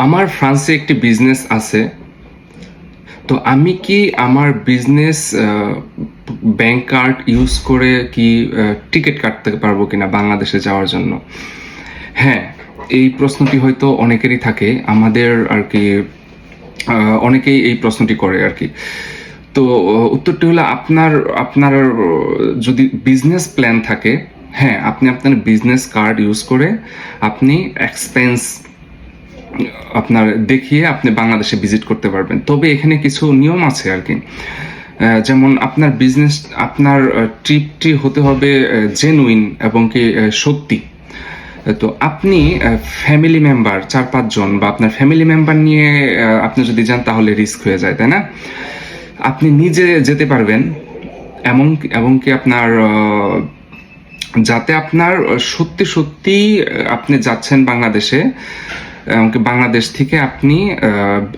আমার ফ্রান্সে একটি বিজনেস আছে। তো আমি কি আমার বিজনেস ব্যাংক কার্ড ইউজ করে কি টিকিট কাটতে পারবো কিনা বাংলাদেশে যাওয়ার জন্য? হ্যাঁ, এই প্রশ্নটি হয়তো অনেকেরই থাকে, আমাদের আর কি অনেকেই এই প্রশ্নটি করে আর কি। তো উত্তরটি হলো আপনার আপনার যদি বিজনেস প্ল্যান থাকে, হ্যাঁ, আপনি আপনার বিজনেস কার্ড ইউজ করে আপনি এক্সপেন্স আপনার দেখিয়ে আপনি বাংলাদেশে ভিজিট করতে পারবেন। তবে এখানে কিছু নিয়ম আছে আর কি। যেমন আপনার বিজনেস, আপনার ট্রিপটি হতে হবে জেনুইন এবং কি সত্যি। তো আপনি ফ্যামিলি মেম্বার 4-5 জন বা আপনার ফ্যামিলি মেম্বার নিয়ে আপনি যদি যান তাহলে রিস্ক হয়ে যায়, তাই না? আপনি নিজে যেতে পারবেন এমন এবং কি আপনার যাতে আপনার সত্যি সত্যি আপনি যাচ্ছেন বাংলাদেশে, এমনকি বাংলাদেশ থেকে আপনি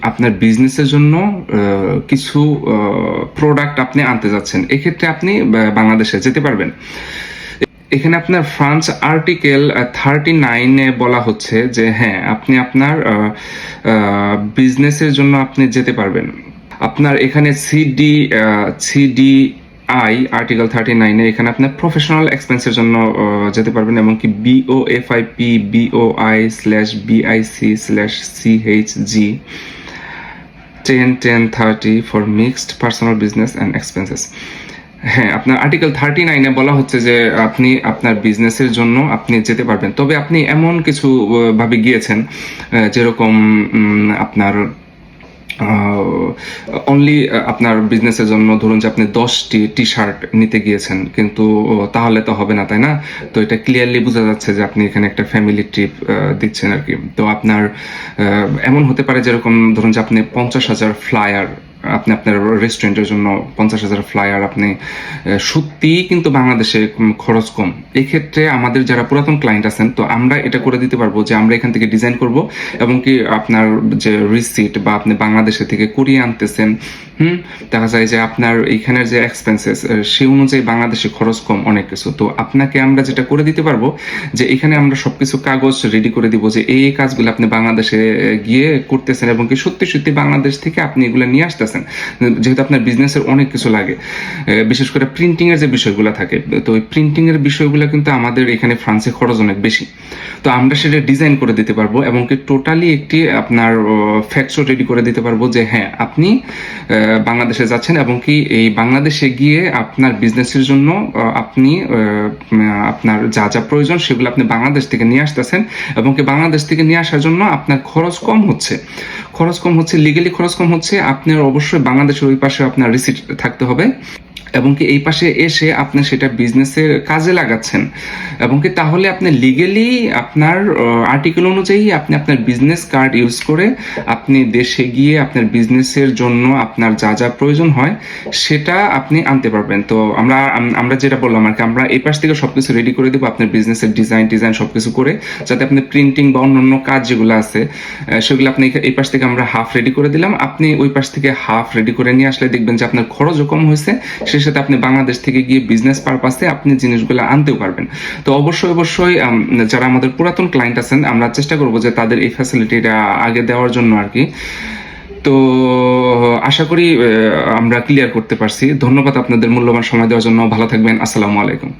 আপনার বিজনেসের জন্য কিছু প্রোডাক্ট আপনি আনতে যাচ্ছেন, এক্ষেত্রে আপনি বাংলাদেশে যেতে পারবেন। এখানে আপনার ফ্রান্স আর্টিকেল 39-এ বলা হচ্ছে যে হ্যাঁ, আপনি আপনার বিজনেসের জন্য আপনি যেতে পারবেন। আপনার এখানে সিডিআই আর্টিকেল 39-এ এখানে আপনার প্রফেশনাল এক্সপেন্সের জন্য যেতে পারবেন, এবং কি BOFIP BOI/BIC/CHG 10-10-30 for mixed personal business and expenses. হ্যাঁ, আপনার আর্টিকেল 39-এ বলা হচ্ছে যে আপনি আপনার বিজনেসের জন্য আপনি যেতে পারবেন। তবে আপনি এমন কিছু ভাবে গিয়েছেন, যেরকম আপনার অনলি আপনার বিজনেসের জন্য ধরুন যে আপনি 10টি টি শার্ট নিতে গিয়েছেন, কিন্তু তাহলে তো হবে না, তাই না? তো এটা ক্লিয়ারলি বোঝা যাচ্ছে যে আপনি এখানে একটা ফ্যামিলি ট্রিপ দিচ্ছেন আর কি। তো আপনার এমন হতে পারে যেরকম ধরুন যে আপনি 50,000 ফ্লায়ার, আপনি আপনার রেস্টুরেন্টের জন্য 50,000 ফ্লায়ার আপনি সত্যিই কিন্তু বাংলাদেশে খরচ কম। এক্ষেত্রে আমাদের যারা পুরাতন ক্লায়েন্ট আছেন, তো আমরা এটা করে দিতে পারবো যে আমরা এখান থেকে ডিজাইন করব, এবং কি আপনার যে রিসিট বা আপনি বাংলাদেশে থেকে কুরিয়ে আনতেছেন, দেখা যায় যে আপনার এইখানের যে এক্সপেন্সেস সেই অনুযায়ী বাংলাদেশে খরচ কম অনেক কিছু। তো আপনাকে আমরা যেটা করে দিতে পারবো যে এখানে আমরা সবকিছু কাগজ রেডি করে দিব যে এই কাজগুলো আপনি বাংলাদেশে গিয়ে করতেছেন, এবং কি সত্যি সত্যি বাংলাদেশ থেকে আপনি এগুলো নিয়ে আসতেছেন। যেহেতু আপনার বিজনেসের অনেক কিছু লাগে, বিশেষ করে প্রিন্টিং এর যে বিষয়গুলো থাকে, তো ওই প্রিন্টিং এর বিষয়গুলো কিন্তু আমাদের এখানে ফ্রান্সে খরচ অনেক বেশি। তো আমরা সেটা ডিজাইন করে দিতে পারবো, এবং কি টোটালি একটি আপনার ফ্যাক্টস রেডি করে দিতে পারবো যে হ্যাঁ, আপনি বাংলাদেশে যাচ্ছেন, এবং কি এই বাংলাদেশে গিয়ে আপনার বিজনেসের জন্য আপনি আপনার যা যা প্রয়োজন সেগুলো আপনি বাংলাদেশ থেকে নিয়ে আসতেছেন, এবং কি বাংলাদেশ থেকে নিয়ে আসার জন্য আপনার খরচ কম হচ্ছে, লিগেলি খরচ কম হচ্ছে। আপনার অবশ্যই বাংলাদেশের ওই পাশে আপনার রিসিট থাকতে হবে, এবং কি এই পাশে এসে আপনি সেটা বিজনেসের কাজে লাগাচ্ছেন, এবং কি তাহলে আপনি লিগেলি আপনার আর্টিকেল অনুযায়ী আপনি আপনার বিজনেস কার্ড ইউজ করে আপনি দেশে গিয়ে আপনার বিজনেসের জন্য আপনার যা যা প্রয়োজন হয় সেটা আপনি আনতে পারবেন। তো আমরা যেটা বললাম আর কি, আমরা এই পাশ থেকে সবকিছু রেডি করে দেবো, আপনার বিজনেসের ডিজাইন সবকিছু করে, যাতে আপনি প্রিন্টিং বা অন্যান্য কাজ যেগুলো আছে সেগুলো আপনি এই পাশ থেকে আমরা হাফ রেডি করে দিলাম, আপনি ওই পাশ থেকে হাফ রেডি করে নিয়ে আসলে দেখবেন যে আপনার খরচও কম হয়েছে, সেই সাথে আপনি বাংলাদেশ থেকে গিয়ে বিজনেস পারপাসে আপনি জিনিসগুলো আনতেও পারবেন। তো অবশ্যই যারা আমাদের পুরাতন ক্লায়েন্ট আছেন, আমরা চেষ্টা করবো যে তাদের এই ফ্যাসিলিটিটা আগে দেওয়ার জন্য আর কি। তো আশা করি আমরা ক্লিয়ার করতে পারছি। ধন্যবাদ আপনাদের মূল্যবান সময় দেওয়ার জন্য। ভালো থাকবেন। আসসালামু আলাইকুম।